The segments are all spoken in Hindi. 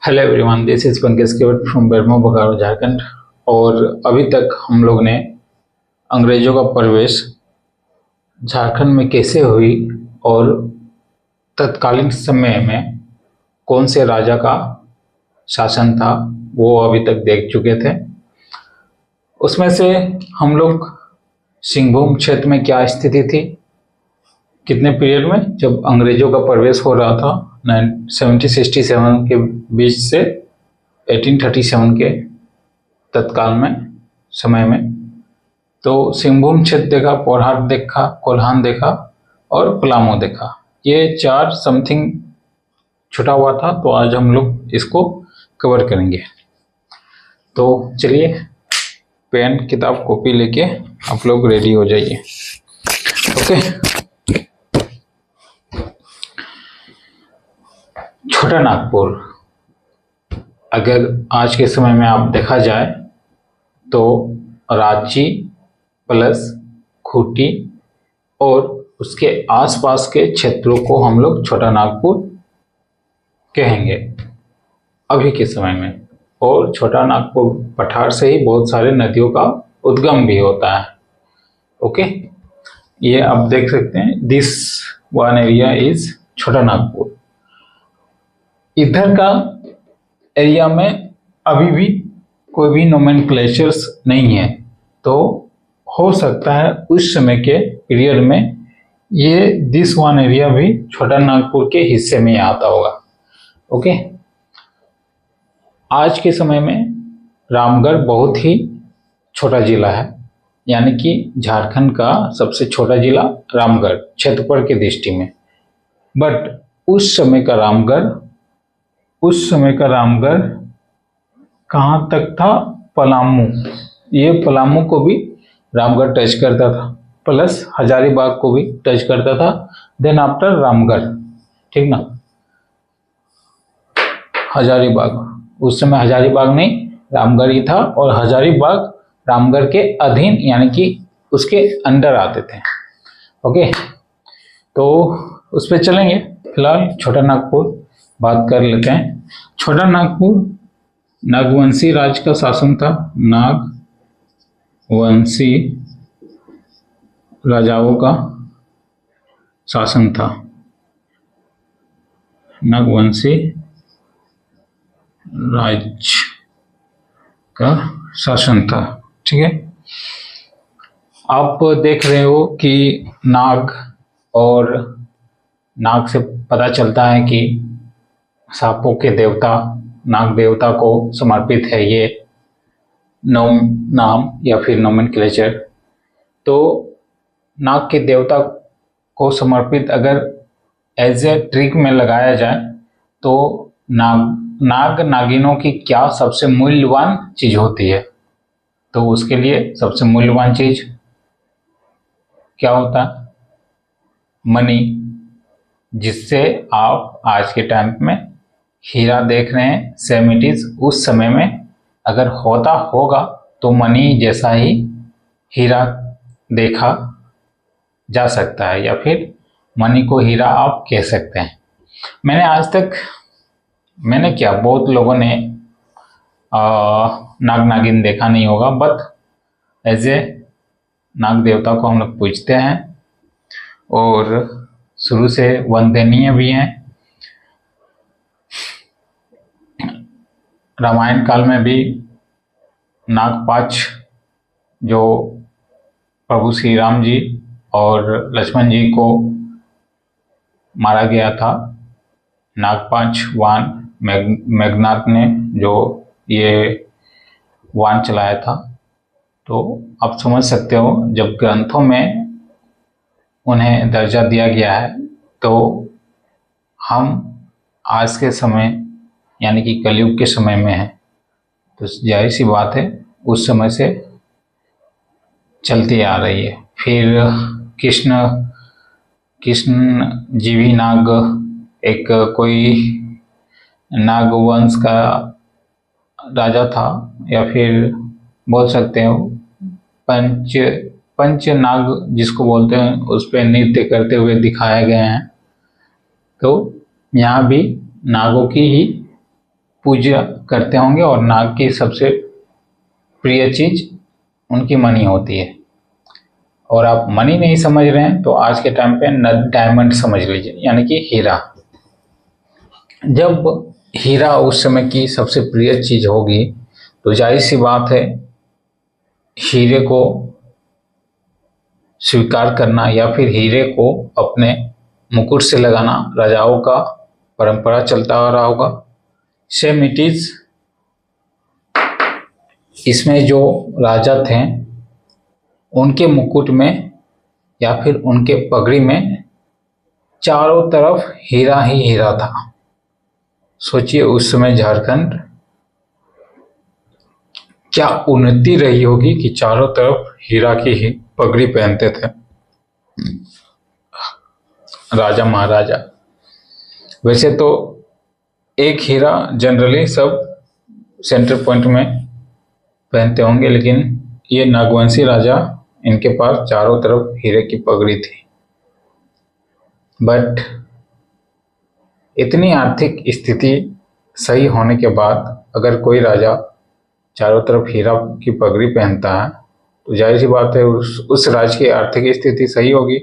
Hello everyone, this is Pankaj Kewat from Bermo Bokaro Jharkhand. और अभी तक हम लोग ने अंग्रेजों का प्रवेश झारखंड में कैसे हुई और तत्कालीन समय में कौन से राजा का शासन था वो अभी तक देख चुके थे। उसमें से हम लोग सिंहभूम क्षेत्र में क्या स्थिति थी, कितने पीरियड में जब अंग्रेजों का प्रवेश हो रहा था 1767 के बीच से 1837 के तत्काल में समय में, तो सिंहभूम क्षेत्र देखा, पोरहाट देखा, कोल्हान देखा और पलामू देखा। ये चार समथिंग छुटा हुआ था, तो आज हम लोग इसको कवर करेंगे। तो चलिए पेन किताब कॉपी लेके आप लोग रेडी हो जाइए। ओके, छोटा नागपुर अगर आज के समय में आप देखा जाए तो रांची प्लस खूंटी और उसके आसपास के क्षेत्रों को हम लोग छोटा नागपुर कहेंगे अभी के समय में। और छोटा नागपुर पठार से ही बहुत सारे नदियों का उद्गम भी होता है। ओके, ये आप देख सकते हैं, दिस वन एरिया इज छोटा नागपुर। इधर का एरिया में अभी भी कोई भी नोमेनक्लेचर्स नहीं है, तो हो सकता है उस समय के पीरियड में ये दिस वन एरिया भी छोटा नागपुर के हिस्से में आता होगा। ओके, आज के समय में रामगढ़ बहुत ही छोटा जिला है, यानी कि झारखंड का सबसे छोटा जिला रामगढ़ क्षेत्रफल की दृष्टि में। बट उस समय का रामगढ़ कहाँ तक था? पलामू। ये पलामू को भी रामगढ़ टच करता था, प्लस हजारीबाग को भी टच करता था। देन आफ्टर रामगढ़, ठीक ना, हजारीबाग। उस समय हजारीबाग नहीं, रामगढ़ ही था, और हजारीबाग रामगढ़ के अधीन यानी कि उसके अंडर आते थे। ओके, तो उस पर चलेंगे। फिलहाल छोटा नागपुर बात कर लेते हैं। छोटा नागपुर नागवंशी राज का शासन था। नागवंशी राजाओं का शासन था। नागवंशी राज का शासन था, ठीक है। आप देख रहे हो कि नाग, और नाग से पता चलता है कि सांपों के देवता नाग देवता को समर्पित है ये नाम या फिर नोमेनक्लेचर। तो नाग के देवता को समर्पित अगर एज ए ट्रिक में लगाया जाए तो नाग नागिनों की क्या सबसे मूल्यवान चीज होती है? तो उसके लिए सबसे मूल्यवान चीज क्या होता है? मनी, जिससे आप आज के टाइम में हीरा देख रहे हैं। सेम इट इज उस समय में अगर होगा तो मनी जैसा ही हीरा देखा जा सकता है, या फिर मनी को हीरा आप कह सकते हैं। मैंने क्या, बहुत लोगों ने नाग नागिन देखा नहीं होगा, बट एज ए नाग देवता को हम लोग पूजते हैं और शुरू से वंदनीय भी हैं। रामायण काल में भी नागपाच, जो प्रभु श्री राम जी और लक्ष्मण जी को मारा गया था, नागपाच वान मेघनाथ ने जो ये वान चलाया था। तो आप समझ सकते हो, जब ग्रंथों में उन्हें दर्जा दिया गया है तो हम आज के समय यानी कि कलयुग के समय में है, तो जाहिर सी बात है उस समय से चलती आ रही है। फिर कृष्ण जीवी नाग, एक कोई नागवंश का राजा था, या फिर बोल सकते हो पंच नाग जिसको बोलते हैं, उस पर नृत्य करते हुए दिखाए गए हैं। तो यहाँ भी नागों की ही पूजा करते होंगे और नाग की सबसे प्रिय चीज उनकी मणि होती है। और आप मनी नहीं समझ रहे हैं तो आज के टाइम पे डायमंड समझ लीजिए, यानी कि हीरा। जब हीरा उस समय की सबसे प्रिय चीज होगी तो जाहिर सी बात है हीरे को स्वीकार करना या फिर हीरे को अपने मुकुट से लगाना राजाओं का परंपरा चलता आ रहा होगा। सेम इट इज, इसमें जो राजा थे उनके मुकुट में या फिर उनके पगड़ी में चारों तरफ हीरा ही हीरा था। सोचिए उस समय झारखंड क्या उन्नति रही होगी कि चारों तरफ हीरा की ही पगड़ी पहनते थे राजा महाराजा। वैसे तो एक हीरा जनरली सब सेंटर पॉइंट में पहनते होंगे, लेकिन ये नागवंशी राजा, इनके पास चारों तरफ हीरे की पगड़ी थी। बट इतनी आर्थिक स्थिति सही होने के बाद अगर कोई राजा चारों तरफ हीरा की पगड़ी पहनता है तो जाहिर सी बात है उस राज्य की आर्थिक स्थिति सही होगी।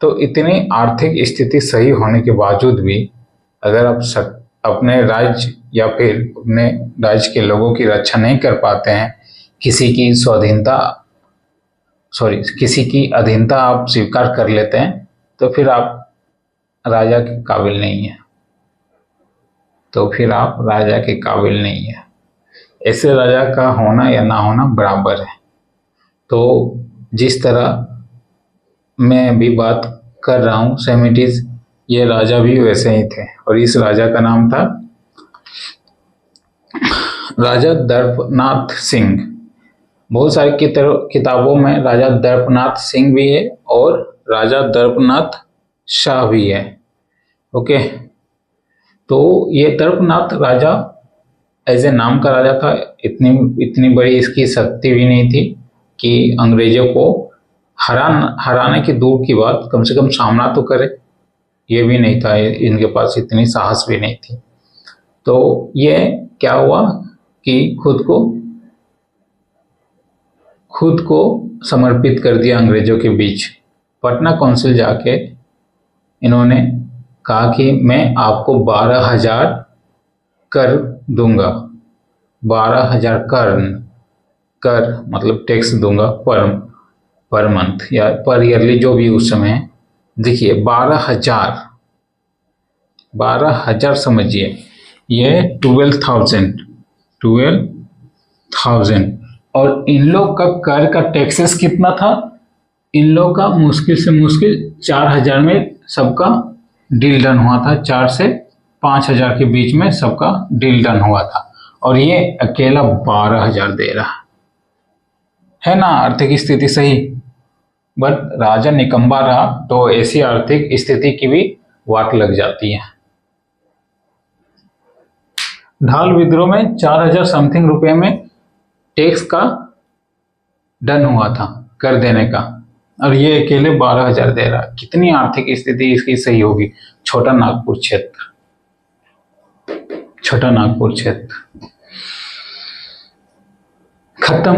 तो इतनी आर्थिक स्थिति सही होने के बावजूद भी अगर आप अपने राज्य या फिर अपने राज्य के लोगों की रक्षा नहीं कर पाते हैं, किसी की अधीनता आप स्वीकार कर लेते हैं, तो फिर आप राजा के काबिल नहीं है। ऐसे राजा का होना या ना होना बराबर है। तो जिस तरह मैं भी बात कर रहा हूँ सेम इट इज, ये राजा भी वैसे ही थे और इस राजा का नाम था राजा दर्पनाथ सिंह। बहुत सारी किताबों में राजा दर्पनाथ सिंह भी है और राजा दर्पनाथ शाह भी है। ओके, तो ये दर्पनाथ राजा एज ए नाम का राजा था। इतनी बड़ी इसकी शक्ति भी नहीं थी कि अंग्रेजों को हराने की दूर की बात, कम से कम सामना तो करे, ये भी नहीं था। इनके पास इतनी साहस भी नहीं थी। तो ये क्या हुआ कि खुद को समर्पित कर दिया अंग्रेजों के बीच। पटना काउंसिल जाके इन्होंने कहा कि मैं आपको 12,000 कर दूंगा। 12,000 कर मतलब टैक्स दूंगा पर मंथ या पर ईयरली, जो भी उस समय। देखिए 12,000 समझिए, ये 12,000 और इन लोग का कर का टैक्सेस कितना था? इन लोग का मुश्किल से मुश्किल 4,000 में सबका डील डन हुआ था। 4 से 5,000 के बीच में सबका डील डन हुआ था और ये अकेला 12,000 दे रहा है ना। आर्थिक स्थिति सही, बट राजा निकम्बा रहा तो ऐसी आर्थिक स्थिति की भी वाट लग जाती है। ढाल विद्रोह में 4,000 समथिंग रुपए में टैक्स का डन हुआ था, कर देने का, और ये अकेले 12,000 दे रहा। कितनी आर्थिक स्थिति इसकी सही होगी। छोटा नागपुर क्षेत्र खत्म,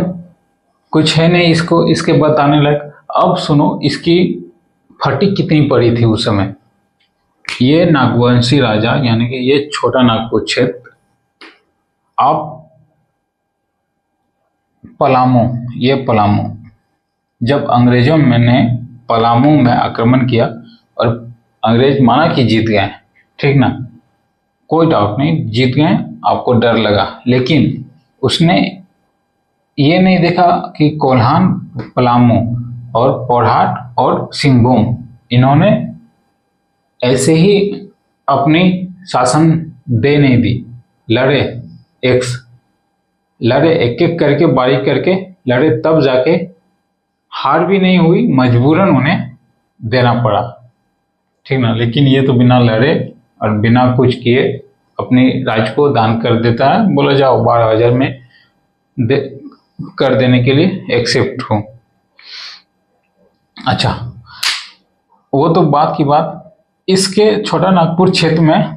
कुछ है नहीं इसके बताने लायक। अब सुनो इसकी फटी कितनी पड़ी थी उस समय। ये नागवंशी राजा यानी कि ये छोटा नागपुर क्षेत्र, आप पलामू, जब अंग्रेजों ने पलामू में आक्रमण किया और अंग्रेज माना कि जीत गए, ठीक ना, कोई डाउट नहीं जीत गए, आपको डर लगा, लेकिन उसने ये नहीं देखा कि कोल्हान, पलामू और पोरहाट और सिंहभूम, इन्होंने ऐसे ही अपनी शासन दे नहीं दी। लड़े एक एक करके, बारीक करके लड़े, तब जाके हार भी नहीं हुई, मजबूरन उन्हें देना पड़ा, ठीक ना। लेकिन ये तो बिना लड़े और बिना कुछ किए अपनी राज्य को दान कर देता है। बोला जाओ 12,000 में कर देने के लिए एक्सेप्ट हो। अच्छा, वो तो बात की बात। इसके छोटा नागपुर क्षेत्र में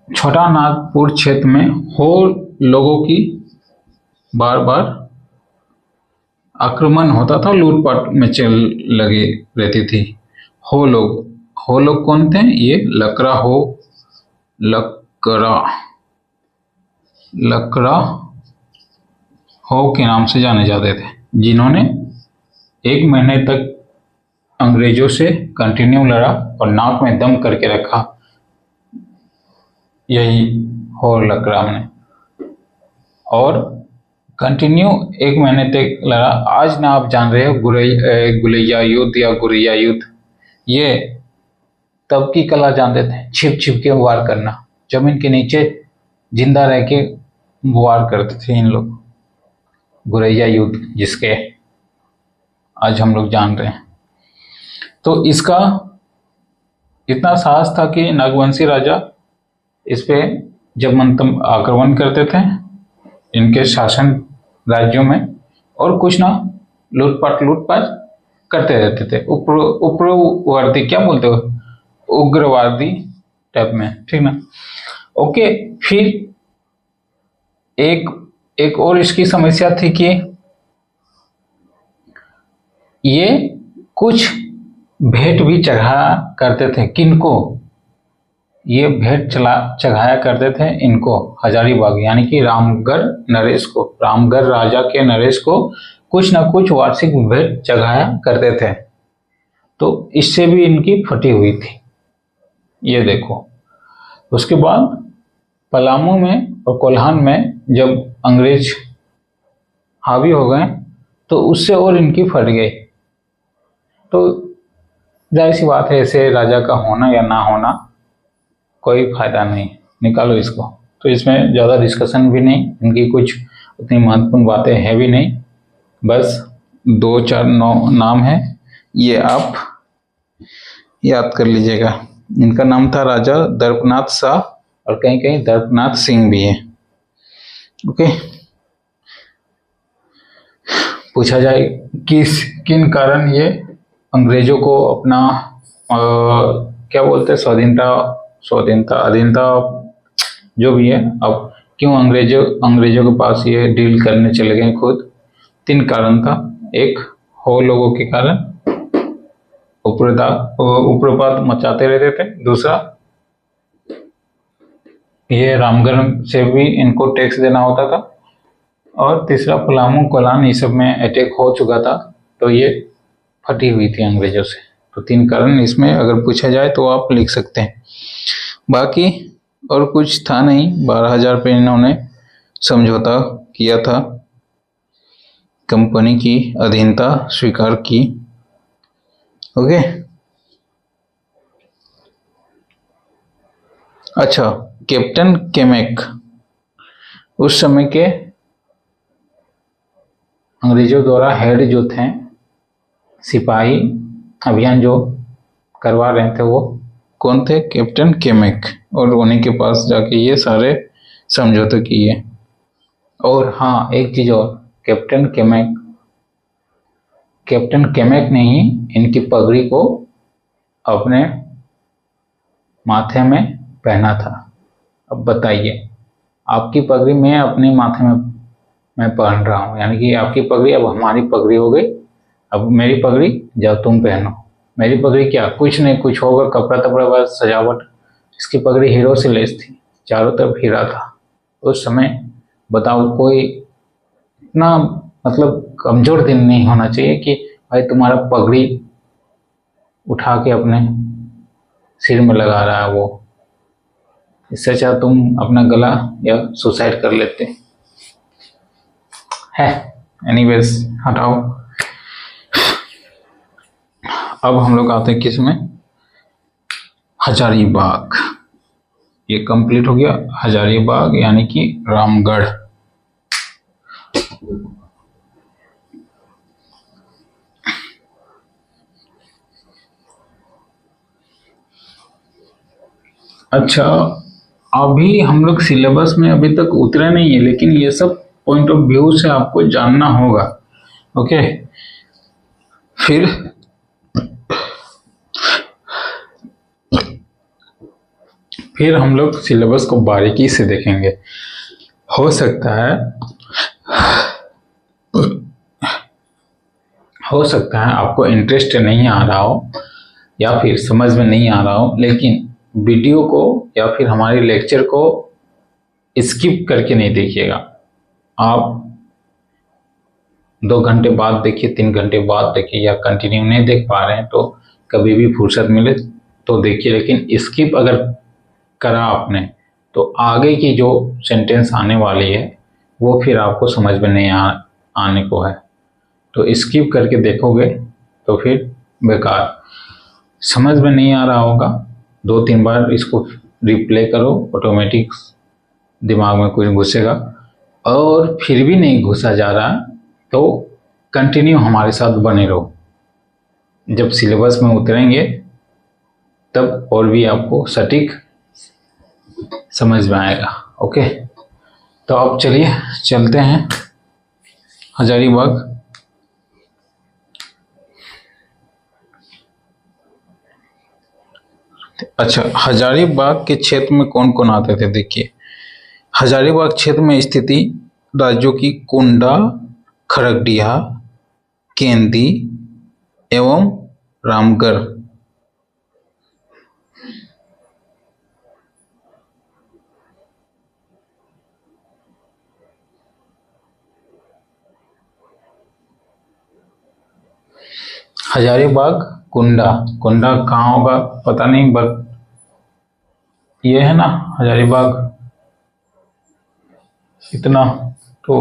छोटा नागपुर क्षेत्र में हो लोगों की बार बार आक्रमण होता था, लूटपाट में चल लगी रहती थी। हो लोग कौन थे? ये लकड़ा लकड़ा हो के नाम से जाने जाते थे, जिन्होंने 1 महीने तक अंग्रेजों से कंटिन्यू लड़ा और नाक में दम करके रखा। यही हो लकड़ा ने, और कंटिन्यू 1 महीने तक लड़ा। आज ना आप जान रहे हो गुलैया युद्ध या गुरिया युद्ध, ये तब की कला जानते थे, छिप छिप के वार करना, जमीन के नीचे जिंदा रह के वार करते थे इन लोग। गुरैया युद्ध जिसके आज हम लोग जान रहे हैं। तो इसका इतना साहस था कि नागवंशी राजा इस पे जब मंतम आक्रमण करते थे इनके शासन राज्यों में, और कुछ ना लूटपाट करते रहते थे, उग्रवादी, क्या बोलते हो, उग्रवादी टाइप में, ठीक ना। ओके, फिर एक और इसकी समस्या थी कि ये कुछ भेंट भी चढ़ाया करते थे। किनको? ये भेंट चढ़ाया करते थे इनको, हजारीबाग यानी कि रामगढ़ नरेश को, रामगढ़ राजा के नरेश को कुछ ना कुछ वार्षिक भेंट चढ़ाया करते थे। तो इससे भी इनकी फटी हुई थी, ये देखो। उसके बाद पलामू में और कोल्हान में जब अंग्रेज हावी हो गए तो उससे और इनकी फट गई। तो जाहिर सी बात है, ऐसे राजा का होना या ना होना कोई फायदा नहीं, निकालो इसको। तो इसमें ज़्यादा डिस्कशन भी नहीं, इनकी कुछ उतनी महत्वपूर्ण बातें हैं भी नहीं, बस 2-4 नाम है, ये आप याद कर लीजिएगा। इनका नाम था राजा दर्पनाथ शाह, और कहीं कहीं दर्पनाथ सिंह भी है। ओके, पूछा जाए किन कारण ये अंग्रेजों को अपना क्या बोलते हैं, अधीनता जो भी है, अब क्यों अंग्रेजों के पास ये डील करने चले गए खुद? 3 कारण था। एक, हो लोगों के कारण उपद्रव मचाते रहते थे। दूसरा, ये रामगढ़ से भी इनको टैक्स देना होता था। और तीसरा, पलामू कोलान ये सब में अटैक हो चुका था, तो ये फटी हुई थी अंग्रेजों से। तो 3 कारण इसमें अगर पूछा जाए तो आप लिख सकते हैं। बाकी और कुछ था नहीं। 12,000 पे इन्होंने समझौता किया था, कंपनी की अधीनता स्वीकार की। ओके, अच्छा, कैप्टन केमेक उस समय के अंग्रेजों द्वारा हेड जो थे, सिपाही अभियान जो करवा रहे थे, वो कौन थे? कैप्टन केमेक। और उन्हीं के पास जाके ये सारे समझौते किए। और हाँ, एक चीज और, कैप्टन केमेक ने ही इनकी पगड़ी को अपने माथे में पहना था। अब बताइए, आपकी पगड़ी मैं अपने माथे में मैं पहन रहा हूँ, यानी कि आपकी पगड़ी अब हमारी पगड़ी हो गई। अब मेरी पगड़ी जाओ तुम पहनो। मेरी पगड़ी क्या, कुछ नहीं, कुछ होगा कपड़ा तपड़ा बस सजावट। इसकी पगड़ी हीरो से लेस थी, चारों तरफ हीरा था। उस समय बताओ, कोई इतना मतलब कमजोर दिन नहीं होना चाहिए कि भाई तुम्हारा पगड़ी उठा के अपने सिर में लगा रहा है वो। इससे अच्छा तुम अपना गला या सुसाइड कर लेते है। एनीवेज, हटाओ। अब हम लोग आते हैं किस में? हजारीबाग। ये कंप्लीट हो गया, हजारीबाग यानी कि रामगढ़। अच्छा, अभी हम लोग सिलेबस में अभी तक उतरे नहीं है, लेकिन ये सब पॉइंट ऑफ व्यू से आपको जानना होगा। ओके, फिर फिर हम लोग सिलेबस को बारीकी से देखेंगे। हो सकता है आपको इंटरेस्ट नहीं आ रहा हो या फिर समझ में नहीं आ रहा हो, लेकिन वीडियो को या फिर हमारे लेक्चर को स्किप करके नहीं देखिएगा। आप 2 घंटे बाद देखिए, 3 घंटे बाद देखिए, या कंटिन्यू नहीं देख पा रहे हैं तो कभी भी फुर्सत मिले तो देखिए। लेकिन स्किप अगर करा आपने तो आगे की जो सेंटेंस आने वाली है वो फिर आपको समझ में नहीं आने को है। तो स्किप करके देखोगे तो फिर बेकार, समझ में नहीं आ रहा होगा। 2-3 बार इसको रिप्ले करो, ऑटोमेटिक दिमाग में कुछ घुसेगा। और फिर भी नहीं घुसा जा रहा तो कंटिन्यू हमारे साथ बने रहो। जब सिलेबस में उतरेंगे तब और भी आपको सटीक समझ में आएगा। ओके, तो अब चलिए चलते हैं हजारीबाग। अच्छा, हजारीबाग के क्षेत्र में कौन कौन आते थे? देखिए, हजारीबाग क्षेत्र में स्थिति राज्यों की कुंडा, खरगडिया, केंदी एवं रामगढ़। हजारीबाग, कुंडा कहाँ होगा पता नहीं, बट ये है ना हजारीबाग, इतना तो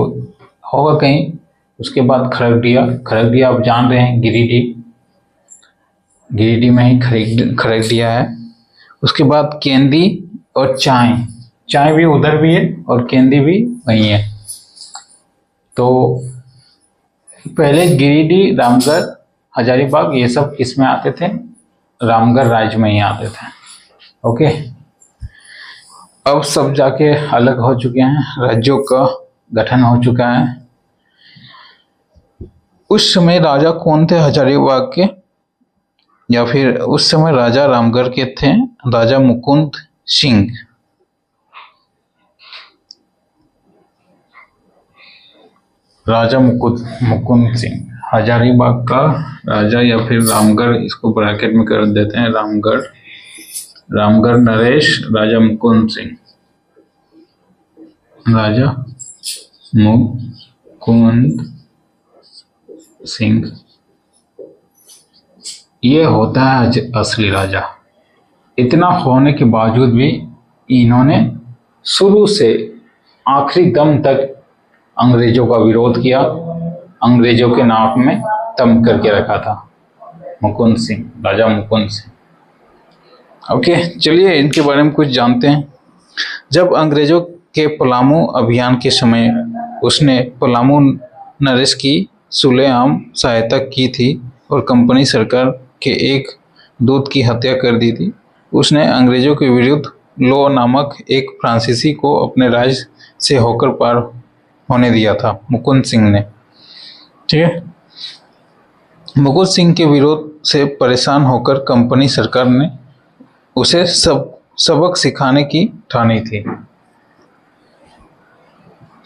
होगा कहीं। उसके बाद खरगडिया आप जान रहे हैं, गिरिडीह में ही खरगडिया है। उसके बाद केंदी और चाय भी उधर भी है और केंदी भी वहीं है। तो पहले गिरिडीह, रामगढ़, हजारीबाग ये सब किसमें आते थे? रामगढ़ राज्य में ही आते थे। ओके, अब सब जाके अलग हो चुके हैं, राज्यों का गठन हो चुका है। उस समय राजा कौन थे हजारीबाग के, या फिर उस समय राजा रामगढ़ के थे? राजा मुकुंद सिंह। राजा मुकुंद सिंह हजारीबाग का राजा, या फिर रामगढ़, इसको ब्रैकेट में कर देते हैं रामगढ़ नरेश, राजा मुकुंद सिंह। राजा मुकुंद सिंह ये होता है असली राजा। इतना होने के बावजूद भी इन्होंने शुरू से आखिरी दम तक अंग्रेजों का विरोध किया, अंग्रेजों के नाक में दम करके रखा था। मुकुंद सिंह, राजा मुकुंद सिंह। ओके, चलिए इनके बारे में कुछ जानते हैं। जब अंग्रेजों के पलामू अभियान के समय उसने पलामू नरेश की सुलेआम सहायता की थी और कंपनी सरकार के एक दूत की हत्या कर दी थी। उसने अंग्रेजों के विरुद्ध लो नामक एक फ्रांसीसी को अपने राज्य से होकर पार होने दिया था, मुकुंद सिंह ने। ठीक है, मुकुंद सिंह के विरोध से परेशान होकर कंपनी सरकार ने उसे सबक सिखाने की ठानी थी।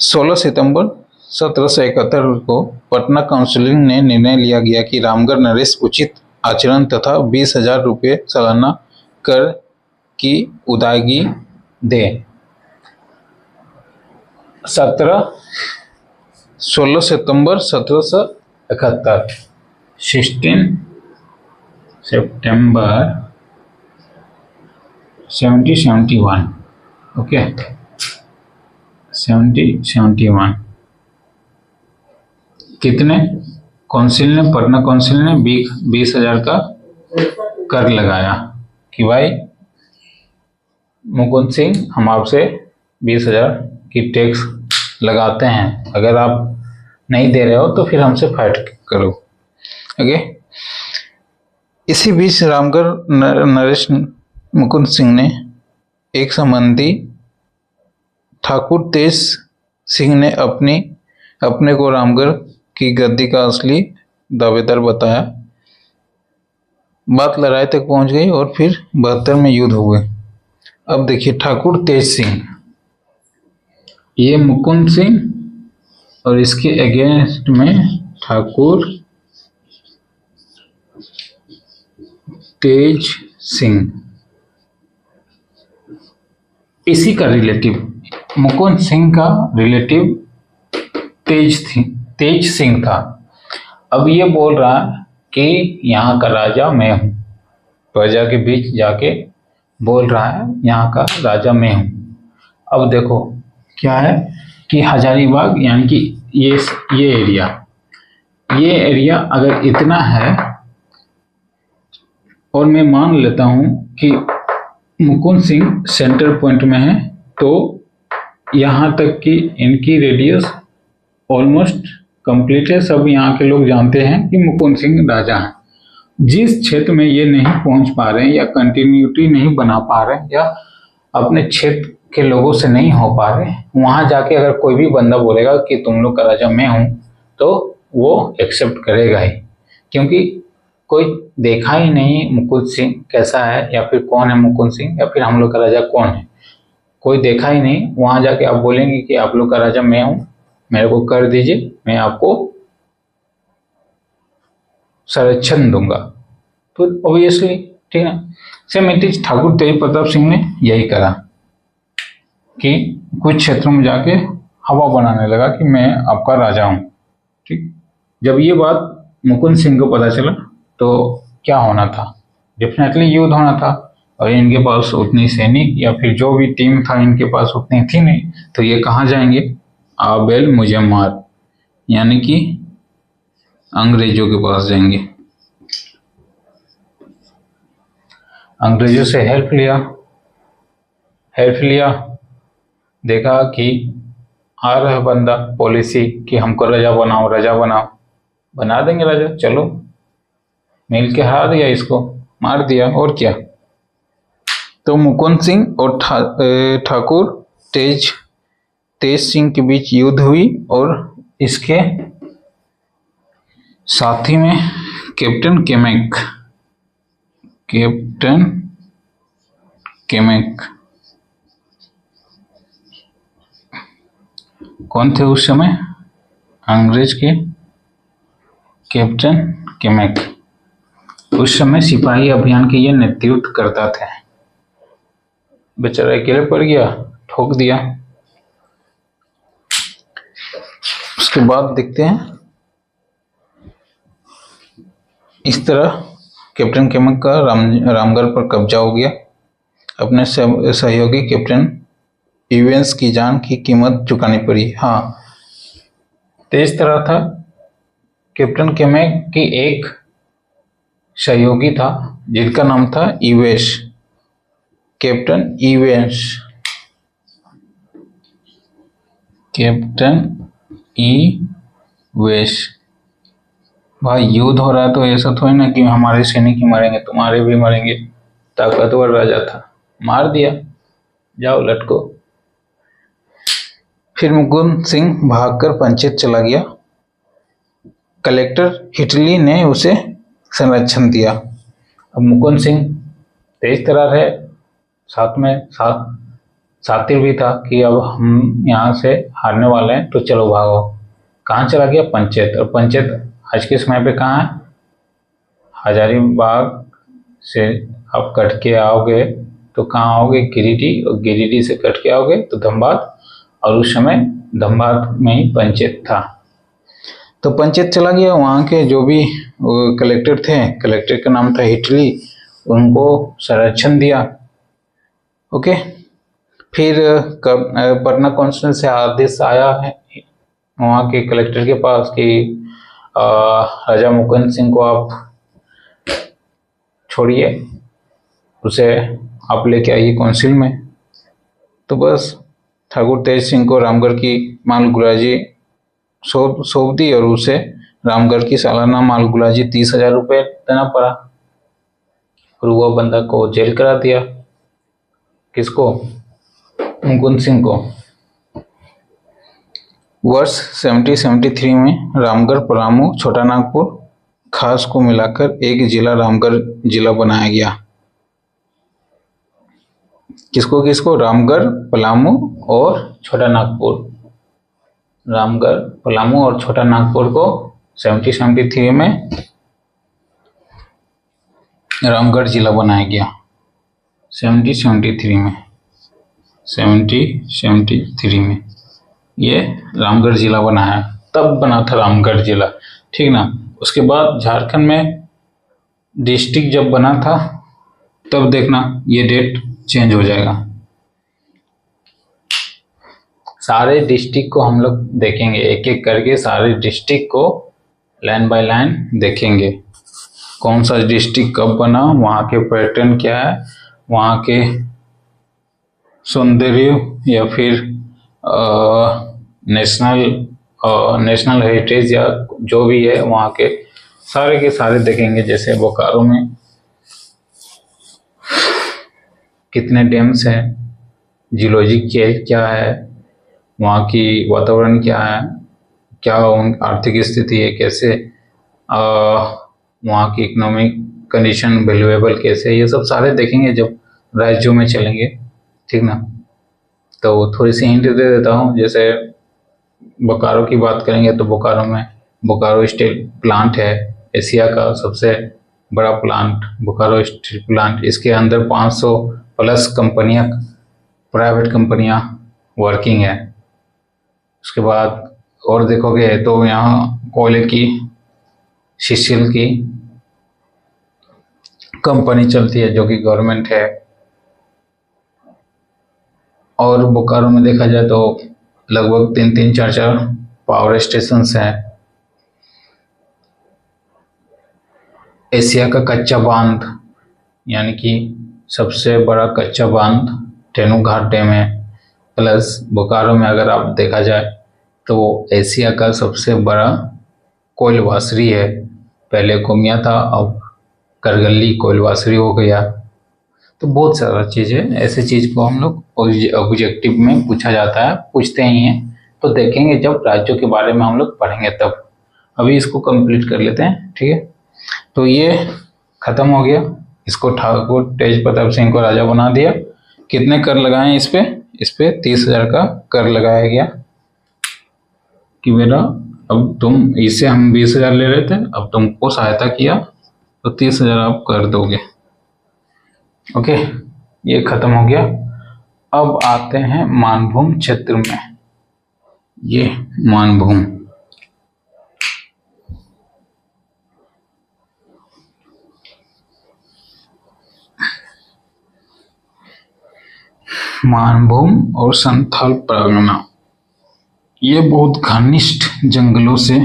16 सितंबर 1771 को पटना काउंसिल ने निर्णय लिया गया कि रामगढ़ नरेश उचित आचरण तथा 20,000 रुपये सालाना कर की उदायगी दे। 16 सितंबर 1771, 16 सितंबर 1771। ओके, 1771 कितने काउंसिल ने, पटना काउंसिल ने 20,000 का कर लगाया कि भाई मुकुंद सिंह, हम आपसे 20,000 की टैक्स लगाते हैं, अगर आप नहीं दे रहे हो तो फिर हमसे फाइट करो। ओके, इसी बीच रामगढ़ नरेश मुकुंद सिंह ने एक संबंधी ठाकुर तेज सिंह ने अपने को रामगढ़ की गद्दी का असली दावेदार बताया। बात लड़ाई तक पहुंच गई और फिर 72 में युद्ध हुए। अब देखिए ठाकुर तेज सिंह, ये मुकुंद सिंह और इसके अगेंस्ट में ठाकुर तेज सिंह, इसी का रिलेटिव मुकुंद सिंह का रिलेटिव तेज सिंह था। अब ये बोल रहा है कि यहाँ का राजा मैं हूँ, प्रजा के बीच जाके बोल रहा है यहाँ का राजा मैं हूँ। अब देखो क्या है कि हजारीबाग यानी कि ये एरिया अगर इतना है और मैं मान लेता हूँ कि मुकुंद सिंह सेंटर पॉइंट में है, तो यहाँ तक कि इनकी रेडियस ऑलमोस्ट कंप्लीट है। सब यहाँ के लोग जानते हैं कि मुकुंद सिंह राजा हैं। जिस क्षेत्र में ये नहीं पहुंच पा रहे हैं या कंटिन्यूटी नहीं बना पा रहे हैं या अपने क्षेत्र के लोगों से नहीं हो पा रहे, वहां जाके अगर कोई भी बंदा बोलेगा कि तुम लोग का राजा मैं हूं, तो वो एक्सेप्ट करेगा ही, क्योंकि कोई देखा ही नहीं मुकुंद सिंह कैसा है या फिर कौन है मुकुंद सिंह या फिर हम लोग का राजा कौन है, कोई देखा ही नहीं। वहां जाके आप बोलेंगे कि आप लोग का राजा मैं हूं, मेरे को कर दीजिए, मैं आपको संरक्षण दूंगा, तो ऑब्वियसली ठीक है। सेम इट इज ठाकुर तेज प्रताप सिंह ने यही करा कि कुछ क्षेत्रों में जाके हवा बनाने लगा कि मैं आपका राजा हूं। ठीक, जब ये बात मुकुंद सिंह को पता चला तो क्या होना था, डेफिनेटली युद्ध होना था, और इनके पास उतनी सैनिक या फिर जो भी टीम था इनके पास उतनी थी नहीं, तो ये कहाँ जाएंगे, आबेल मुजम्मर यानी कि अंग्रेजों के पास जाएंगे। अंग्रेजों से हेल्प लिया, देखा कि आ रहा है बंदा पॉलिसी कि हमको राजा बनाओ, बना देंगे राजा, चलो मिल के हरा दिया, इसको मार दिया, और क्या। तो मुकुंद सिंह और ठाकुर तेज सिंह के बीच युद्ध हुई, और इसके साथी में कैप्टन केमेक कौन थे उस समय, अंग्रेज के कैप्टन केमेक, उस समय सिपाही अभियान के ये नेतृत्व करता था। बेचारा अकेले पड़ गया, ठोक दिया। उसके बाद देखते हैं इस तरह कैप्टन केमेक का रामगढ़ पर कब्जा हो गया। अपने सहयोगी कैप्टन इवेंस की जान की कीमत चुकानी पड़ी। हाँ, तो इस तरह था, कैप्टन केमेक की एक सहयोगी था जिनका नाम था इवेश, कैप्टन इवेश। भाई युद्ध हो रहा है तो ऐसा थोड़ी ना कि हमारे सैनिक ही मरेंगे, तुम्हारे भी मरेंगे। ताकतवर राजा था, मार दिया, जाओ लटको। फिर मुकुंद सिंह भागकर पंचायत चला गया। कलेक्टर हिटली ने उसे संरक्षण दिया। अब मुकुंद सिंह तेज तर्रार है, साथ में सातिर भी था कि अब हम यहाँ से हारने वाले हैं, तो चलो भागो। कहाँ चला गया, पंचायत। और पंचायत आज के समय पे कहाँ है, हजारीबाग से आप कट के आओगे तो कहाँ आओगे, गिरिडीह, और गिरिडीह से कट के आओगे तो धनबाद, और उस समय धनबाद में ही पंचायत था। तो पंचायत चला गया, वहाँ के जो भी कलेक्टर थे, कलेक्टर का नाम था हिटली, उनको संरक्षण दिया। ओके, फिर पटना काउंसिल से आदेश आया है वहाँ के कलेक्टर के पास कि राजा मुकुंद सिंह को आप छोड़िए, उसे आप लेके आइए काउंसिल में। तो बस ठाकुर तेज सिंह को रामगढ़ की मालगुलाजी सौंप दी, और उसे रामगढ़ की सालाना मालगुलाजी 30,000 रुपये देना पड़ा, और वह बंदा को जेल करा दिया। किसको, मुकुंद सिंह को। वर्ष 1773 में रामगढ़, पलामू, छोटा नागपुर, खास को मिलाकर एक जिला रामगढ़ जिला बनाया गया। किसको किसको? रामगढ़, पलामू और छोटा नागपुर। रामगढ़, पलामू और छोटा नागपुर को 1773 में रामगढ़ जिला बनाया गया। 1773 में, 1773 में ये रामगढ़ जिला बनाया, तब बना था रामगढ़ जिला, ठीक ना। उसके बाद झारखंड में डिस्ट्रिक्ट जब बना था तब देखना ये डेट चेंज हो जाएगा। सारे डिस्ट्रिक्ट को हम लोग देखेंगे, एक एक करके सारे डिस्ट्रिक्ट को लाइन बाय लाइन देखेंगे। कौन सा डिस्ट्रिक्ट कब बना, वहाँ के पैटर्न क्या है, वहाँ के सौंदर्य या फिर नेशनल हेरिटेज या जो भी है वहाँ के सारे देखेंगे। जैसे बोकारो में कितने डैम्स हैं, जियोलॉजी क्या है, वहाँ की वातावरण क्या है, क्या आर्थिक स्थिति है, कैसे वहाँ की इकोनॉमिक कंडीशन वैल्यूएबल कैसे, ये सब सारे देखेंगे जब राज्यों में चलेंगे, ठीक ना। तो थोड़ी सी हिंट दे देता हूँ। जैसे बोकारो की बात करेंगे तो बोकारो में बोकारो स्टील प्लांट है, एशिया का सबसे बड़ा प्लांट बोकारो स्टील प्लांट। इसके अंदर 500 प्लस कंपनियां, प्राइवेट कंपनियां वर्किंग है। उसके बाद और देखोगे तो यहाँ कोयले की, सीसीएल की कंपनी चलती है जो कि गवर्नमेंट है। और बोकारो में देखा जाए तो लगभग 3-4 पावर स्टेशंस हैं। एशिया का कच्चा बांध, यानी कि सबसे बड़ा कच्चा बांध तेनूघाट डैम है। प्लस बोकारो में अगर आप देखा जाए तो एशिया का सबसे बड़ा कोयलवासरी है। पहले गोमिया था, अब करगली कोयलवासरी हो गया। तो बहुत सारा चीज़ है, ऐसे चीज़ को हम लोग ऑब्जेक्टिव में पूछा जाता है, पूछते ही हैं। तो देखेंगे जब राज्यों के बारे में हम लोग पढ़ेंगे तब। अभी इसको कंप्लीट कर लेते हैं, ठीक है। तो ये खत्म हो गया, इसको ठाकुर तेज प्रताप सिंह को राजा बना दिया। कितने कर लगाए इस पे 30,000 का कर लगाया गया कि मेरा, अब तुम इससे हम 20,000 ले रहे थे, अब तुमको सहायता किया तो 30,000 आप कर दोगे। ओके, ये खत्म हो गया। अब आते हैं मानभूम क्षेत्र में। ये मानभूम, मानभूम और संथाल परगना, ये बहुत घनिष्ठ जंगलों से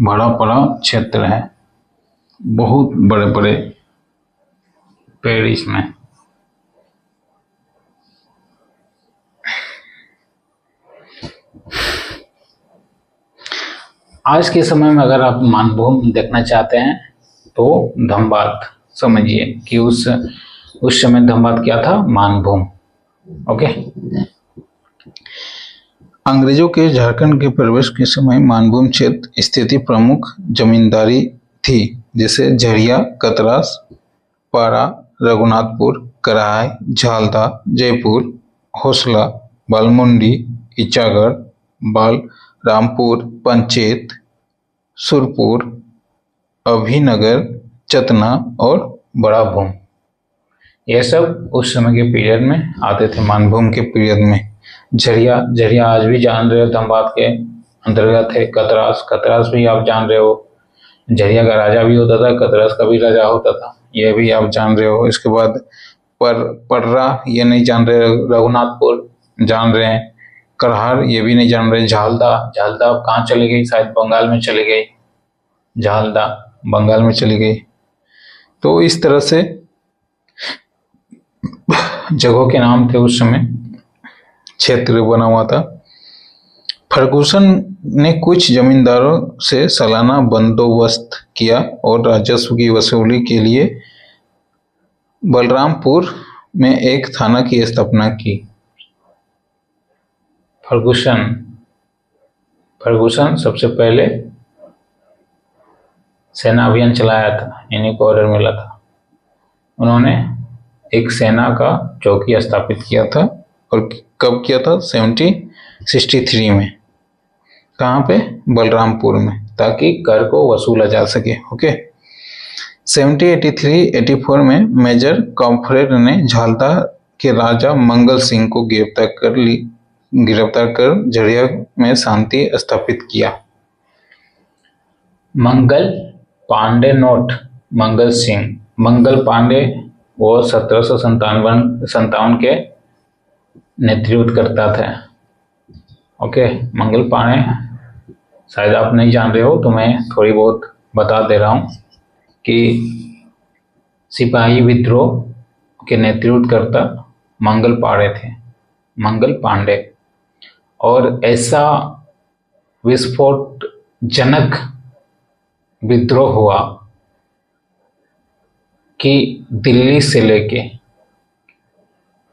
भरा पड़ा क्षेत्र है। बहुत बड़े बड़े पेड़ इसमें। आज के समय में अगर आप मानभूम देखना चाहते हैं तो धनबाद समझिए कि उस समय धनबाद क्या था, मानभूम। ओके, अंग्रेजों के झारखंड के प्रवेश के समय मानभूम क्षेत्र स्थिति प्रमुख जमींदारी थी, जैसे झरिया, कतरास, पारा, रघुनाथपुर, कराय, झालदा, जयपुर, होसला, बालमुंडी, इचागढ़, बालरामपुर, पंचेत, सुरपुर, अभिनगर, चतना और बड़ा भूम। यह सब उस समय के पीरियड में आते थे, मानभूम के पीरियड में। झरिया आज भी जान रहे हो, धनबाद के अंतर्गत है। कतरास भी आप जान रहे हो, झरिया का राजा भी होता था, कतरास का भी राजा होता था, यह भी आप जान रहे हो। इसके बाद पर्रा, ये नहीं जान रहे। रघुनाथपुर जान रहे हैं। करहार, ये भी नहीं जान रहे। झालदा अब कहाँ चली गई, शायद बंगाल में चली गई। झालदा बंगाल में चली गई। तो इस तरह से जगहों के नाम थे उस समय, क्षेत्र बना हुआ था। फर्गुसन ने कुछ जमींदारों से सालाना बंदोबस्त किया और राजस्व की वसूली के लिए बलरामपुर में एक थाना की स्थापना की। फर्गुसन सबसे पहले सेना अभियान चलाया था, इन्हीं को ऑर्डर मिला था। उन्होंने एक सेना का चौकी स्थापित किया था। और कब किया था? 1763 में। कहाँ पे? बलरामपुर में, ताकि कर को वसूला जा सके। ओके। 1783-84 में मेजर कॉम्फ्रेड ने झालदा के राजा मंगल सिंह को गिरफ्तार कर झरिया में शांति स्थापित किया। मंगल पांडे नोट मंगल सिंह। मंगल पांडे वो 1757 के नेतृत्व करता था। ओके। मंगल पांडे शायद आप नहीं जान रहे हो, तो मैं थोड़ी बहुत बता दे रहा हूँ कि सिपाही विद्रोह के नेतृत्व करता मंगल पांडे थे, मंगल पांडे। और ऐसा विस्फोटजनक विद्रोह हुआ कि दिल्ली से लेके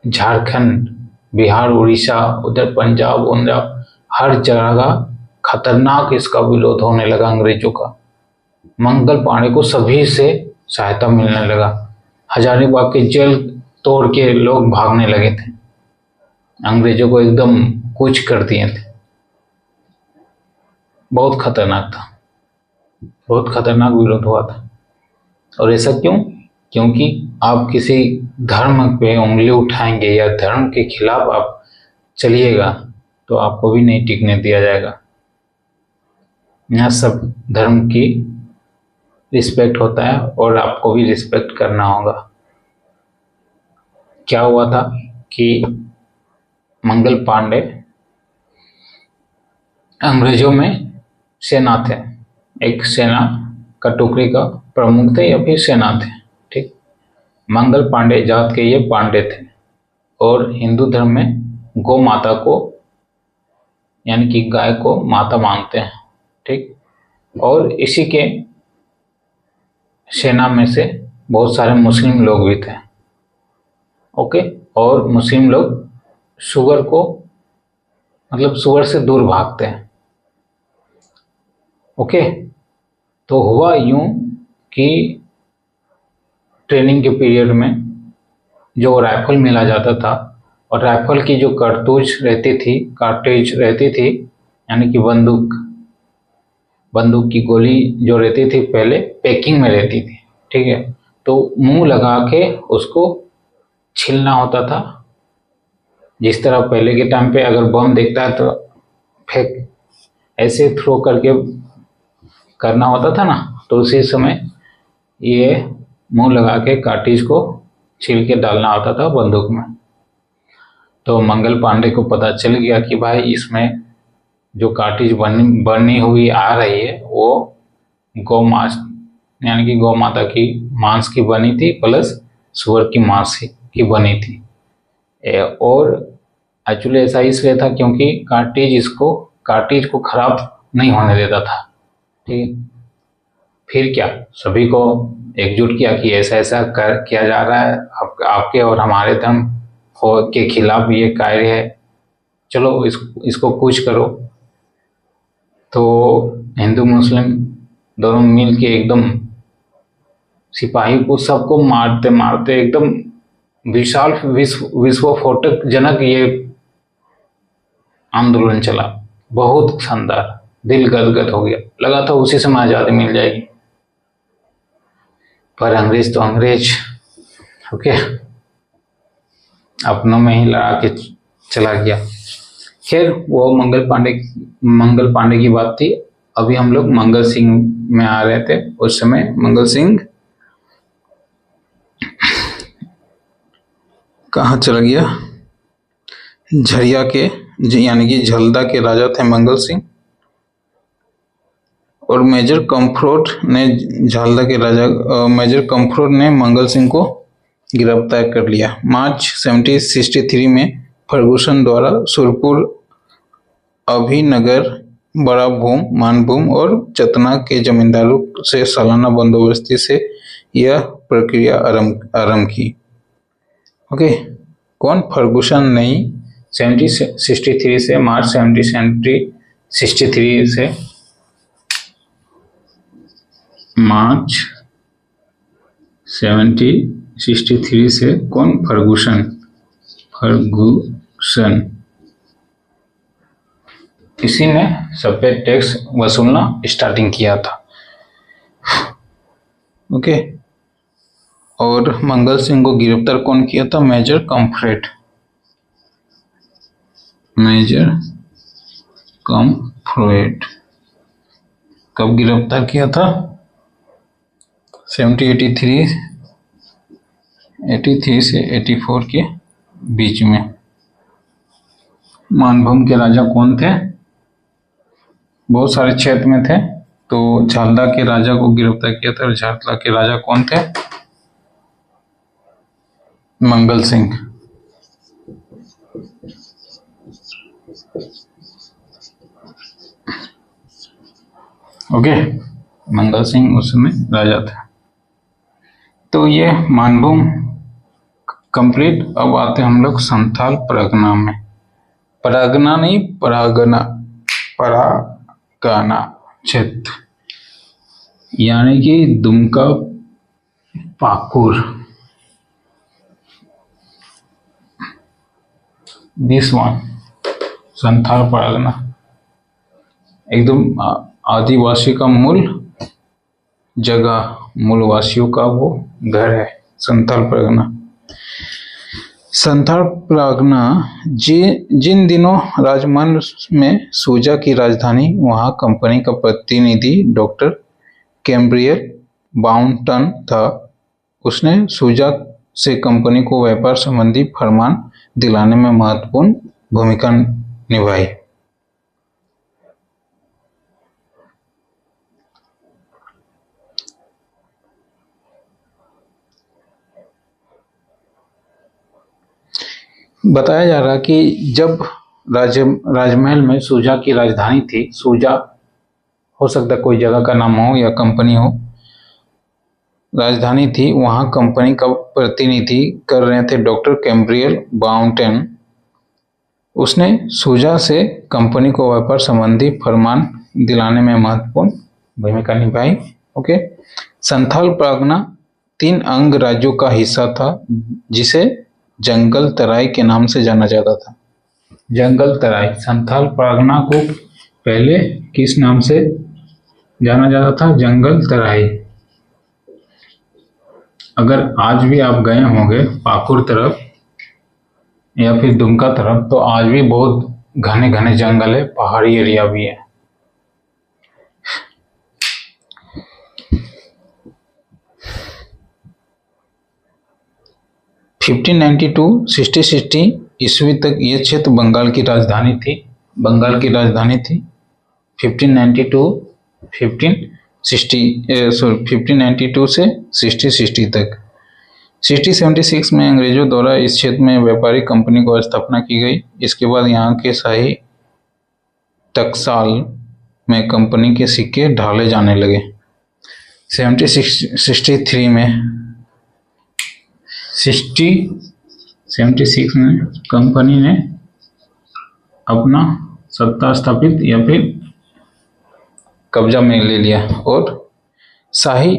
झारखंड, बिहार, उड़ीसा, उधर पंजाब, हर जगह खतरनाक इसका विरोध होने लगा अंग्रेजों का। मंगल पांडे को सभी से सहायता मिलने लगा। हजारीबाग के जेल तोड़ के लोग भागने लगे थे, अंग्रेजों को एकदम कूच कर दिए थे। बहुत खतरनाक था, बहुत खतरनाक विरोध हुआ था। और ऐसा क्यों? क्योंकि आप किसी धर्म पे उंगली उठाएंगे या धर्म के खिलाफ आप चलिएगा तो आपको भी नहीं टिकने दिया जाएगा। यहाँ सब धर्म की रिस्पेक्ट होता है और आपको भी रिस्पेक्ट करना होगा। क्या हुआ था कि मंगल पांडे अंग्रेजों में सेना थे, एक सेना का टुकड़ी का प्रमुख थे या फिर सेना थे। ठीक। मंगल पांडे जात के ये पांडे थे और हिंदू धर्म में गौ माता को यानी कि गाय को माता मानते हैं। ठीक। और इसी के सेना में से बहुत सारे मुस्लिम लोग भी थे। ओके। और मुस्लिम लोग शुगर को मतलब शुगर से दूर भागते हैं। ओके। तो हुआ यूं कि ट्रेनिंग के पीरियड में जो राइफल मिला जाता था और राइफल की जो कार्ट्रिज रहती थी यानी कि बंदूक की गोली जो रहती थी पहले पैकिंग में रहती थी। ठीक है। तो मुंह लगा के उसको छीलना होता था। जिस तरह पहले के टाइम पे अगर बम देखता है तो फेंक ऐसे थ्रो करके करना होता था ना, तो उसी समय ये मुंह लगा के कार्ट्रिज को छील के डालना होता था बंदूक में। तो मंगल पांडे को पता चल गया कि भाई इसमें जो कार्ट्रिज बनी हुई आ रही है वो गौ मांस यानी कि गौ माता की मांस की बनी थी प्लस सुअर की मांस की बनी थी। और एक्चुअली ऐसा इसलिए था क्योंकि कार्ट्रिज को खराब नहीं होने देता था। ठीक। फिर क्या, सभी को एकजुट किया कि ऐसा ऐसा किया जा रहा है, आपके और हमारे धर्म के खिलाफ ये कार्य है, चलो इसको कुछ करो। तो हिंदू मुस्लिम दोनों मिल के एकदम सिपाही को सबको मारते मारते एकदम विशाल विस्फोटक जनक ये आंदोलन चला। बहुत शानदार, दिल गदगद हो गया, लगा था उसी समय आज़ादी मिल जाएगी। पर अंग्रेज तो अंग्रेज, ओके, अपनों में ही लड़ा के चला गया। खैर वो मंगल पांडे की बात थी। अभी हम लोग मंगल सिंह में आ रहे थे। उस समय मंगल सिंह कहाँ चला गया? झरिया के यानी कि झलदा के राजा थे मंगल सिंह। और मेजर कम्फ्रोट ने मंगल सिंह को गिरफ्तार कर लिया। मार्च 1763 में फर्गुसन द्वारा सुरपुर, अभिनगर, बड़ा भूम, मानभूम और चतना के जमींदारों से सालाना बंदोबस्ती से यह प्रक्रिया आरंभ की। ओके। कौन? फर्गुसन नहीं, 1763 से मार्च 1763 से मार्च 1863 से कौन? फर्गुसन इसी ने सफेद टैक्स वसूलना स्टार्टिंग किया था। ओके। और मंगल सिंह को गिरफ्तार कौन किया था? मेजर कॉम्फ्रेट। कब गिरफ्तार किया था? 1783 से 84 के बीच में। मानभूम के राजा कौन थे? बहुत सारे क्षेत्र में थे, तो झालदा के राजा को गिरफ्तार किया था। और झालदा के राजा कौन थे? मंगल सिंह। ओके, मंगल सिंह उस समय राजा थे। तो ये मानभूम कंप्लीट। अब आते हम लोग संथाल परगना में। परगना नहीं, परागना क्षेत्र, यानी कि दुमका, पाकुर, दिस वन संथाल परगना एकदम आदिवासी का मूल जगह, मूलवासियों का वो घर है संथाल परगना। संथाल परगना जिन दिनों राजमहल में सूजा की राजधानी, वहां कंपनी का प्रतिनिधि डॉक्टर कैम्ब्रियल बाउंटन था। उसने सूजा से कंपनी को व्यापार संबंधी फरमान दिलाने में महत्वपूर्ण भूमिका निभाई। बताया जा रहा कि जब राजमहल में सूजा की राजधानी थी, सूजा हो सकता कोई जगह का नाम हो या कंपनी हो, राजधानी थी, वहां कंपनी का प्रतिनिधि कर रहे थे डॉक्टर कैम्ब्रियल बाउंटन। उसने सूजा से कंपनी को व्यापार संबंधी फरमान दिलाने में महत्वपूर्ण भूमिका निभाई। ओके। संथाल परगना 3 अंग राज्यों का हिस्सा था, जिसे जंगल तराई के नाम से जाना जाता था। जंगल तराई। संथाल परगना को पहले किस नाम से जाना जाता था? जंगल तराई। अगर आज भी आप गए होंगे पाकुर तरफ या फिर दुमका तरफ, तो आज भी बहुत घने घने जंगल है, पहाड़ी एरिया भी है। (1592) 1660 ईस्वी तक ये क्षेत्र बंगाल की राजधानी थी। 1592 से 1660 तक। 1676 में अंग्रेजों द्वारा इस क्षेत्र में व्यापारिक कंपनी को स्थापना की गई। इसके बाद यहाँ के शाही टकसाल में कंपनी के सिक्के ढाले जाने लगे। 76 में कंपनी ने अपना सत्ता स्थापित या फिर कब्जा में ले लिया और शाही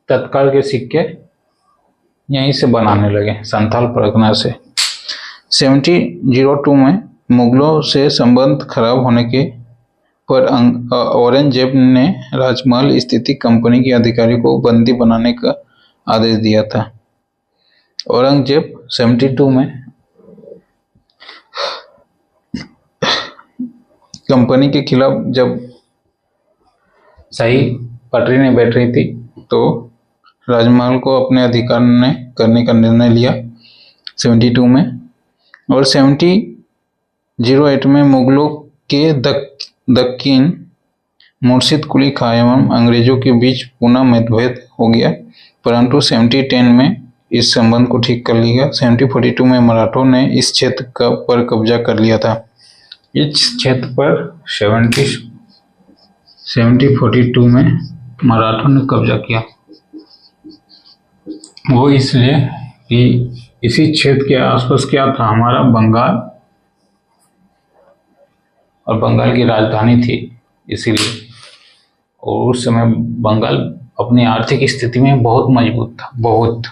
तत्काल के सिक्के यहीं से बनाने लगे, संथाल परगना से। 1702 में मुगलों से संबंध खराब होने के पर औरंगजेब ने राजमहल स्थित कंपनी के अधिकारी को बंदी बनाने का आदेश दिया था। औरंगजेब 72 में कंपनी के खिलाफ जब सही पटरी नहीं बैठ रही थी, तो राजमहल को अपने अधिकार में करने का निर्णय लिया 72 में। और 1708 में मुगलों के दक्कन मुर्शिद कुली खां एवं अंग्रेजों के बीच पुनः मतभेद हो गया, परंतु 1710 में इस संबंध को ठीक कर लिया। 1742 में मराठों ने इस क्षेत्र पर कब्जा कर लिया था। इस क्षेत्र पर 1742 में मराठों ने कब्जा किया, वो इसलिए कि इसी क्षेत्र के आसपास क्या था, हमारा बंगाल, और बंगाल की राजधानी थी इसीलिए। और उस समय बंगाल अपनी आर्थिक स्थिति में बहुत मजबूत था, बहुत।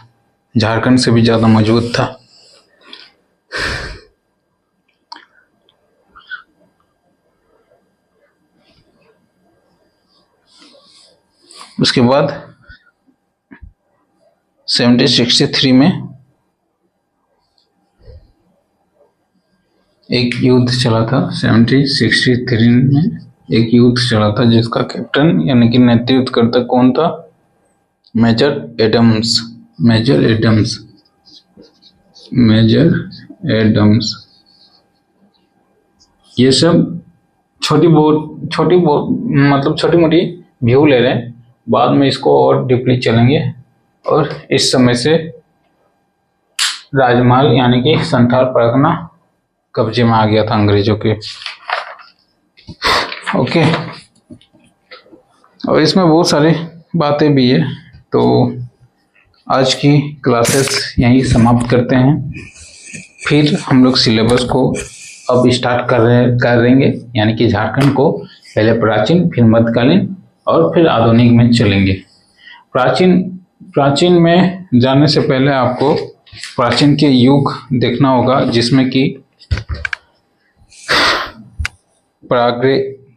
झारखंड से भी ज़्यादा मजबूत था। उसके बाद 1763 में एक युद्ध चला था। 1763 में एक युद्ध चला था जिसका कैप्टन यानी कि नेतृत्व करता कौन था? Major Adams. Major Adams. Major Adams. ये सब छोटी मतलब छोटी मोटी व्यू ले रहे हैं, बाद में इसको और डीपली चलेंगे। और इस समय से राजमहल यानी कि संथाल परगना कब्जे में आ गया था अंग्रेजों के। ओके, और इसमें बहुत सारी बातें भी है, तो आज की क्लासेस यहीं समाप्त करते हैं। फिर हम लोग सिलेबस को अब स्टार्ट कर देंगे, यानी कि झारखंड को पहले प्राचीन, फिर मध्यकालीन और फिर आधुनिक में चलेंगे। प्राचीन में जाने से पहले आपको प्राचीन के युग देखना होगा, जिसमें कि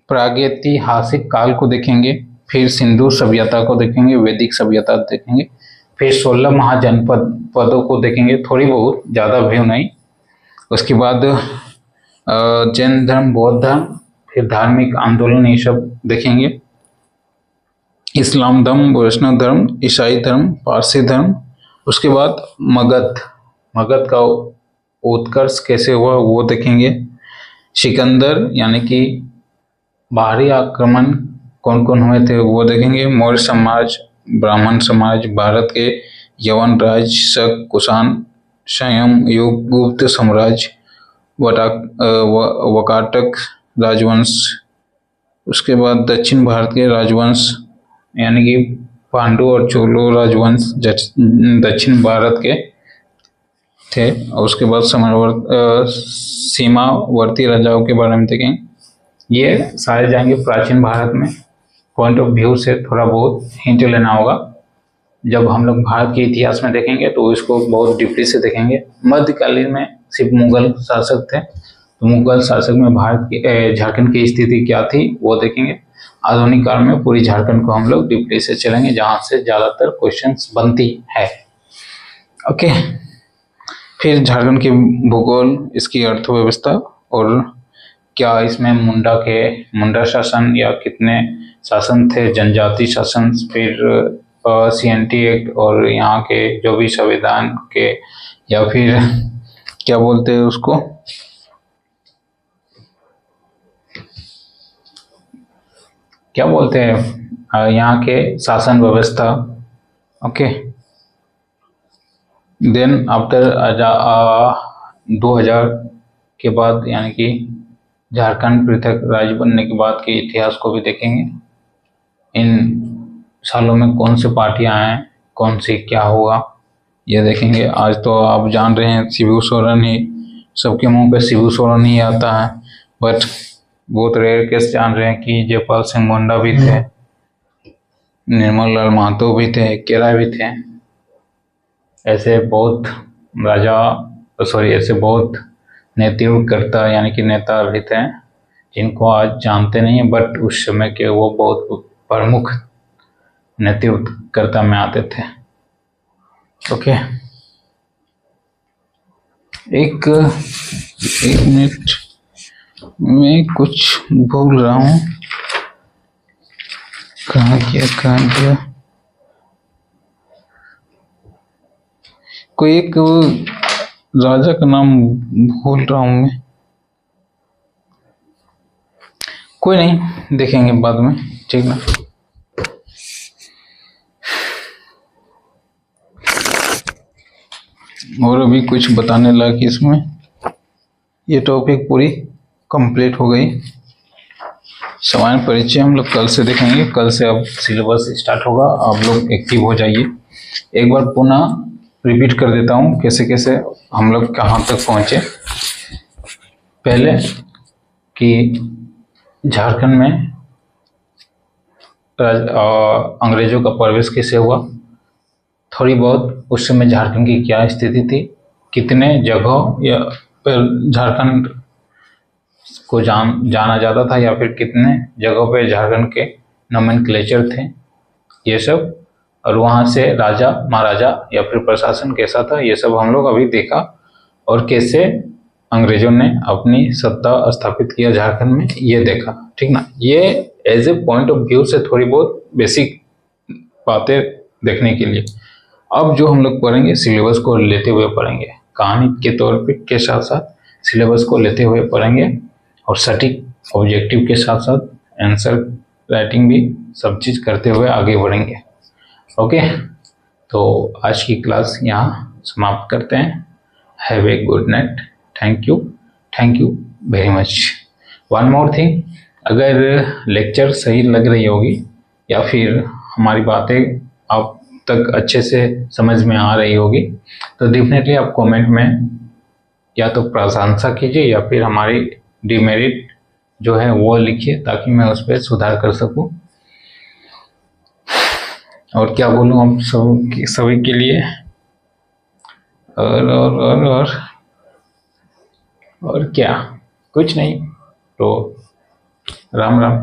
प्रागैतिहासिक काल को देखेंगे, फिर सिंधु सभ्यता को देखेंगे, वैदिक सभ्यता देखेंगे, फिर 16 महाजनपदों को देखेंगे, थोड़ी बहुत, ज़्यादा व्यू नहीं। उसके बाद जैन धर्म, बौद्ध धर्म, फिर धार्मिक आंदोलन, ये सब देखेंगे। इस्लाम धर्म, वैष्णव धर्म, ईसाई धर्म, पारसी धर्म। उसके बाद मगध का उत्कर्ष कैसे हुआ वो देखेंगे। सिकंदर यानी कि बाहरी आक्रमण कौन कौन हुए थे वो देखेंगे। मौर्य समाज, ब्राह्मण समाज, भारत के यवन राज, शक, कुषाण, संयम युग, गुप्त साम्राज्य, वकाटक राजवंश। उसके बाद दक्षिण भारत के राजवंश यानी कि पांडु और चोलो राजवंश दक्षिण भारत के थे। और उसके बाद सीमावर्ती राजाओं के बारे में देखेंगे। ये सारे जाएंगे प्राचीन भारत में। पॉइंट ऑफ व्यू से थोड़ा बहुत हिंट लेना होगा। जब हम लोग भारत के इतिहास में देखेंगे तो इसको बहुत डीपली से देखेंगे। मध्यकालीन में सिर्फ मुगल शासक थे, तो मुगल शासक में भारत की झारखंड की स्थिति क्या थी वो देखेंगे। आधुनिक काल में पूरी झारखंड को हम लोग डीपली से चलेंगे, जहाँ से ज़्यादातर क्वेश्चंस बनती है। ओके, फिर झारखंड की भूगोल, इसकी अर्थव्यवस्था और क्या इसमें मुंडा शासन या कितने शासन थे, जनजाति शासन, फिर CNT एक्ट और यहाँ के जो भी संविधान के या फिर क्या बोलते हैं उसको, क्या बोलते हैं यहाँ के शासन व्यवस्था। ओके, देन आफ्टर 2000 के बाद यानी कि झारखंड पृथक राज्य बनने के बाद के इतिहास को भी देखेंगे। इन सालों में कौन सी पार्टियां हैं, कौन सी क्या हुआ ये देखेंगे। आज तो आप जान रहे हैं शिबू सोरेन ही, सबके मुंह पे शिबू सोरेन ही आता है, बट बहुत रेयर केस जान रहे हैं कि जयपाल सिंह मुंडा भी थे, निर्मल लाल महतो भी थे, केरा भी थे। ऐसे बहुत ऐसे बहुत नेतृत्वकर्ता यानी कि नेता भी थे जिनको आज जानते नहीं है, बट उस समय के वो बहुत प्रमुख नेतृत्वकर्ता में आते थे। ओके, एक मिनट, मैं कुछ भूल रहा हूँ, कहाँ गया कोई एक राजा का नाम भूल रहा हूँ मैं। कोई नहीं, देखेंगे बाद में, ठीक ना। और अभी कुछ बताने लायक इसमें, ये टॉपिक पूरी कंप्लीट हो गई। सामान्य परिचय हम लोग कल से देखेंगे। कल से अब सिलेबस स्टार्ट होगा, आप लोग एक्टिव हो जाइए। एक बार पुनः रिपीट कर देता हूँ कैसे कैसे हम लोग कहाँ तक पहुँचे। पहले कि झारखंड में अंग्रेजों का प्रवेश कैसे हुआ, थोड़ी बहुत उस समय झारखंड की क्या स्थिति थी, कितने जगह या पर झारखंड को जाना जाता था, या फिर कितने जगहों पे झारखंड के नोमेनक्लेचर थे, ये सब। और वहाँ से राजा महाराजा या फिर प्रशासन कैसा था, ये सब हम लोग अभी देखा। और कैसे अंग्रेजों ने अपनी सत्ता स्थापित किया झारखंड में, ये देखा। ठीक ना, ये as a point of view से थोड़ी बहुत बेसिक बातें देखने के लिए। अब जो हम लोग पढ़ेंगे सिलेबस को लेते हुए पढ़ेंगे, कहानी के तौर पे के साथ साथ सिलेबस को लेते हुए पढ़ेंगे, और सटीक ऑब्जेक्टिव के साथ साथ आंसर राइटिंग भी सब चीज करते हुए आगे बढ़ेंगे। ओके, तो आज की क्लास यहाँ समाप्त करते हैं। Have a good night. Thank you very much. One more thing, अगर लेक्चर सही लग रही होगी या फिर हमारी बातें आप तक अच्छे से समझ में आ रही होगी, तो डेफिनेटली आप कमेंट में या तो प्रशंसा कीजिए या फिर हमारी डिमेरिट जो है वो लिखिए, ताकि मैं उस पर सुधार कर सकूं। और क्या बोलूं आप सभी के लिए, और क्या, कुछ नहीं, तो राम राम।